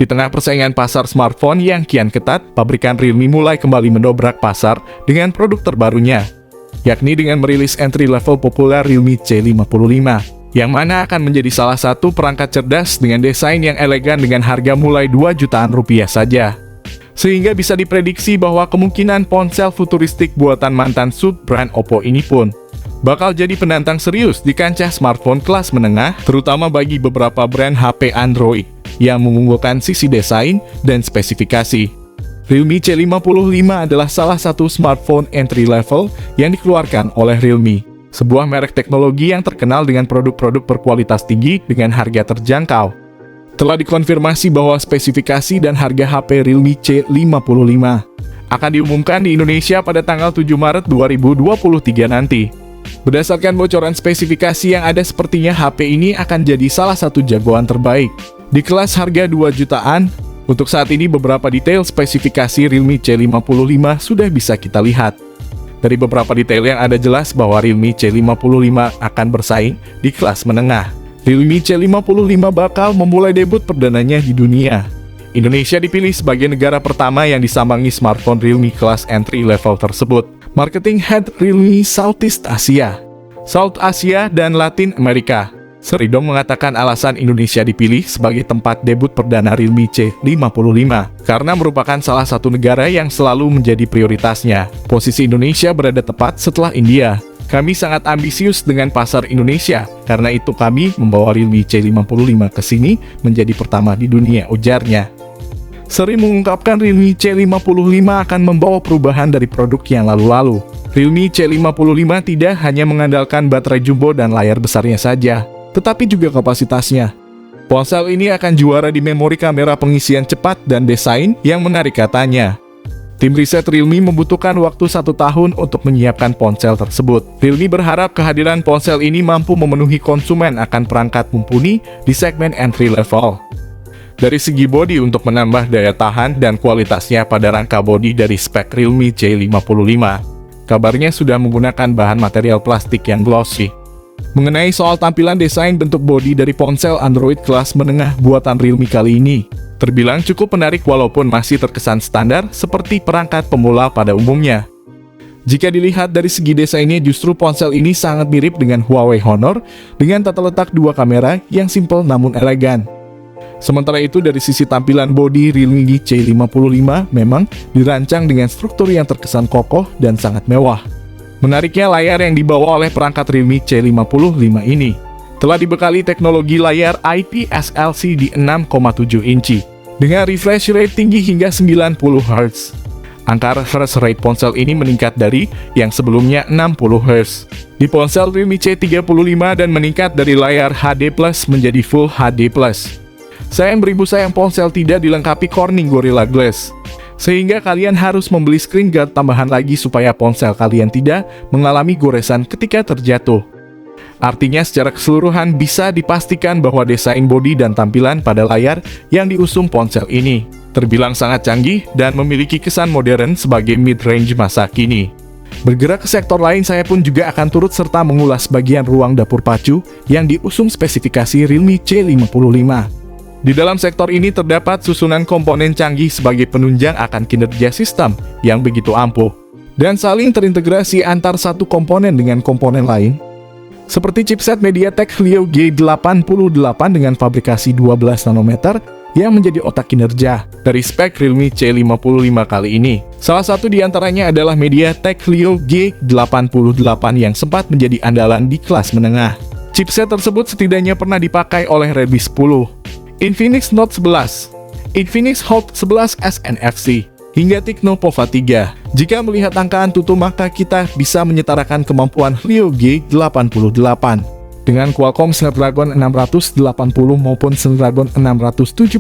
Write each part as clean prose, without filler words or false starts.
Di tengah persaingan pasar smartphone yang kian ketat, pabrikan Realme mulai kembali mendobrak pasar dengan produk terbarunya, yakni dengan merilis entry-level populer Realme C55, yang mana akan menjadi salah satu perangkat cerdas dengan desain yang elegan dengan harga mulai 2 jutaan rupiah saja. Sehingga bisa diprediksi bahwa kemungkinan ponsel futuristik buatan mantan sub-brand Oppo ini pun bakal jadi penantang serius di kancah smartphone kelas menengah, terutama bagi beberapa brand HP Android yang mengunggulkan sisi desain dan spesifikasi. Realme C55 adalah salah satu smartphone entry level yang dikeluarkan oleh Realme, sebuah merek teknologi yang terkenal dengan produk-produk berkualitas tinggi dengan harga terjangkau. Telah dikonfirmasi bahwa spesifikasi dan harga HP Realme C55 akan diumumkan di Indonesia pada tanggal 7 Maret 2023 nanti. Berdasarkan bocoran spesifikasi yang ada, sepertinya HP ini akan jadi salah satu jagoan terbaik di kelas harga 2 jutaan. Untuk saat ini beberapa detail spesifikasi Realme C55 sudah bisa kita lihat. Dari beberapa detail yang ada jelas bahwa Realme C55 akan bersaing di kelas menengah. Realme C55 bakal memulai debut perdananya di dunia. Indonesia dipilih sebagai negara pertama yang disambangi smartphone Realme kelas entry level tersebut. Marketing Head Realme Southeast Asia, South Asia, dan Latin Amerika, Seridong mengatakan alasan Indonesia dipilih sebagai tempat debut perdana Realme C55 karena merupakan salah satu negara yang selalu menjadi prioritasnya. Posisi Indonesia berada tepat setelah India. Kami sangat ambisius dengan pasar Indonesia, karena itu kami membawa Realme C55 ke sini menjadi pertama di dunia, ujarnya. Seri mengungkapkan Realme C55 akan membawa perubahan dari produk yang lalu-lalu. Realme C55 tidak hanya mengandalkan baterai jumbo dan layar besarnya saja, tetapi juga kapasitasnya. Ponsel ini akan juara di memori kamera, pengisian cepat, dan desain yang menarik, katanya. Tim riset Realme membutuhkan waktu 1 tahun untuk menyiapkan ponsel tersebut. Realme berharap kehadiran ponsel ini mampu memenuhi konsumen akan perangkat mumpuni di segmen entry level. Dari segi bodi, untuk menambah daya tahan dan kualitasnya pada rangka bodi dari spek Realme C55, kabarnya sudah menggunakan bahan material plastik yang glossy. Mengenai soal tampilan, desain bentuk bodi dari ponsel Android kelas menengah buatan Realme kali ini terbilang cukup menarik walaupun masih terkesan standar seperti perangkat pemula pada umumnya. Jika dilihat dari segi desainnya, justru ponsel ini sangat mirip dengan Huawei Honor dengan tata letak 2 kamera yang simpel namun elegan. Sementara itu, dari sisi tampilan bodi, Realme C55 memang dirancang dengan struktur yang terkesan kokoh dan sangat mewah. Menariknya, layar yang dibawa oleh perangkat Realme C55 ini telah dibekali teknologi layar IPS LCD 6,7 inci dengan refresh rate tinggi hingga 90 Hz. Angka refresh rate ponsel ini meningkat dari yang sebelumnya 60 Hz di ponsel Realme C35 dan meningkat dari layar HD+ menjadi Full HD+. Sayang beribu sayang, ponsel tidak dilengkapi Corning Gorilla Glass, sehingga kalian harus membeli screen guard tambahan lagi supaya ponsel kalian tidak mengalami goresan ketika terjatuh. Artinya secara keseluruhan bisa dipastikan bahwa desain bodi dan tampilan pada layar yang diusung ponsel ini terbilang sangat canggih dan memiliki kesan modern sebagai mid-range masa kini. Bergerak ke sektor lain, saya pun juga akan turut serta mengulas bagian ruang dapur pacu yang diusung spesifikasi Realme C55. Di dalam sektor ini terdapat susunan komponen canggih sebagai penunjang akan kinerja sistem yang begitu ampuh dan saling terintegrasi antar satu komponen dengan komponen lain. Seperti chipset MediaTek Helio G88 dengan fabrikasi 12 nanometer yang menjadi otak kinerja dari spek Realme C55 kali ini. Salah satu di antaranya adalah MediaTek Helio G88 yang sempat menjadi andalan di kelas menengah. Chipset tersebut setidaknya pernah dipakai oleh Redmi 10, Infinix Note 11, Infinix Hot 11 SNFC, hingga Tecno Pova 3. Jika melihat angka Antutu, maka kita bisa menyetarakan kemampuan Helio G88 dengan Qualcomm Snapdragon 680 maupun Snapdragon 675.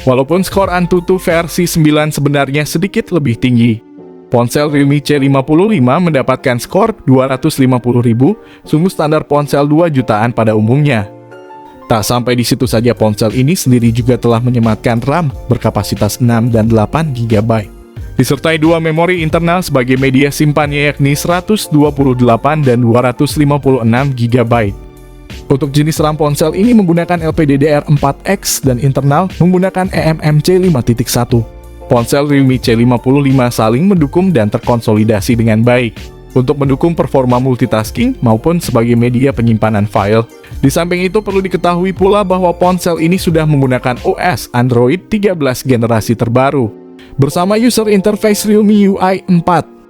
Walaupun skor Antutu versi 9 sebenarnya sedikit lebih tinggi, ponsel Realme C55 mendapatkan skor 250.000, sungguh standar ponsel 2 jutaan pada umumnya. Tak sampai di situ saja, ponsel ini sendiri juga telah menyematkan RAM berkapasitas 6 dan 8 GB, disertai 2 memori internal sebagai media simpannya yakni 128 dan 256 GB. Untuk jenis RAM ponsel ini menggunakan LPDDR4X dan internal menggunakan eMMC 5.1. Ponsel Realme C55 saling mendukung dan terkonsolidasi dengan baik untuk mendukung performa multitasking maupun sebagai media penyimpanan file. Di samping itu perlu diketahui pula bahwa ponsel ini sudah menggunakan OS Android 13 generasi terbaru bersama user interface Realme UI 4.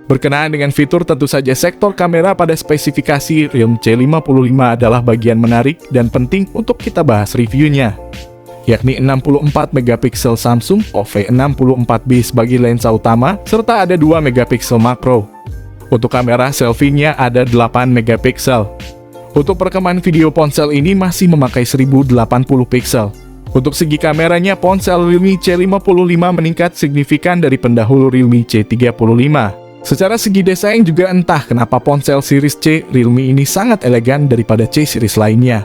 Berkenaan dengan fitur, tentu saja sektor kamera pada spesifikasi Realme C55 adalah bagian menarik dan penting untuk kita bahas reviewnya, yakni 64 megapiksel Samsung OV64B sebagai lensa utama, serta ada 2 megapiksel makro. Untuk kamera selfie-nya ada 8 megapiksel. Untuk perekaman video ponsel ini masih memakai 1080 piksel. Untuk segi kameranya, ponsel Realme C55 meningkat signifikan dari pendahulu Realme C35. Secara segi desain juga entah kenapa ponsel series C Realme ini sangat elegan daripada C series lainnya.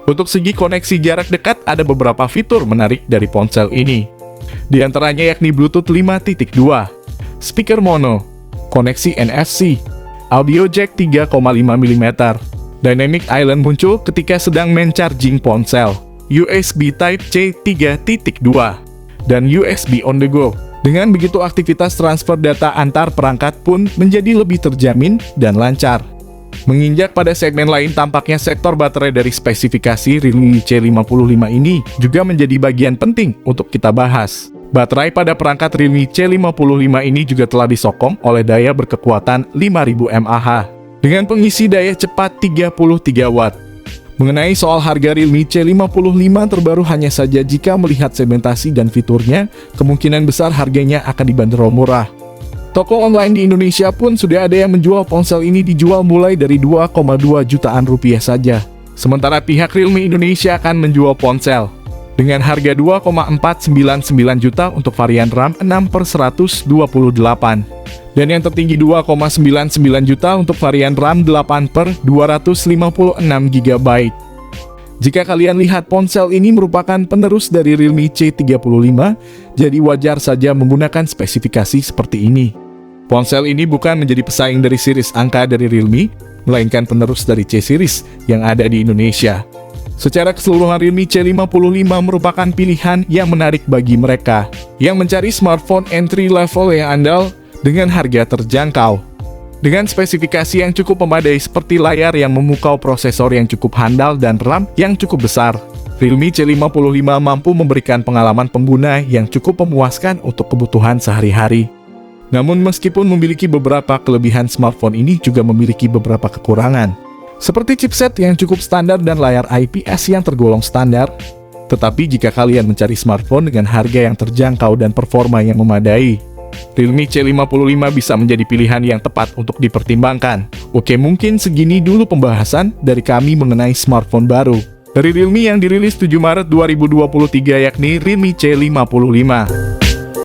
Untuk segi koneksi jarak dekat ada beberapa fitur menarik dari ponsel ini. Di antaranya yakni Bluetooth 5.2, speaker mono, koneksi NFC, audio jack 3,5 mm, Dynamic Island muncul ketika sedang men-charging ponsel, USB Type-C 3.2, dan USB on the go. Dengan begitu, aktivitas transfer data antar perangkat pun menjadi lebih terjamin dan lancar. Menginjak pada segmen lain, tampaknya sektor baterai dari spesifikasi Realme C55 ini juga menjadi bagian penting untuk kita bahas. Baterai pada perangkat Realme C55 ini juga telah disokong oleh daya berkekuatan 5000 mAh dengan pengisi daya cepat 33 Watt. Mengenai soal harga Realme C55 terbaru, hanya saja jika melihat segmentasi dan fiturnya, kemungkinan besar harganya akan dibanderol murah. Toko online di Indonesia pun sudah ada yang menjual ponsel ini dijual mulai dari 2,2 jutaan rupiah saja. Sementara pihak Realme Indonesia akan menjual ponsel dengan harga 2,499 juta untuk varian RAM 6/128. Dan yang tertinggi 2,99 juta untuk varian RAM 8/256 GB. Jika kalian lihat, ponsel ini merupakan penerus dari Realme C35, jadi wajar saja menggunakan spesifikasi seperti ini. Ponsel ini bukan menjadi pesaing dari series angka dari Realme, melainkan penerus dari C series yang ada di Indonesia. Secara keseluruhan, Realme C55 merupakan pilihan yang menarik bagi mereka yang mencari smartphone entry level yang andal dengan harga terjangkau. Dengan spesifikasi yang cukup memadai seperti layar yang memukau, prosesor yang cukup handal, dan RAM yang cukup besar, Realme C55 mampu memberikan pengalaman pengguna yang cukup memuaskan untuk kebutuhan sehari-hari. Namun meskipun memiliki beberapa kelebihan, smartphone ini juga memiliki beberapa kekurangan, seperti chipset yang cukup standar dan layar IPS yang tergolong standar. Tetapi jika kalian mencari smartphone dengan harga yang terjangkau dan performa yang memadai, Realme C55 bisa menjadi pilihan yang tepat untuk dipertimbangkan. Oke, mungkin segini dulu pembahasan dari kami mengenai smartphone baru dari Realme yang dirilis 7 Maret 2023, yakni Realme C55.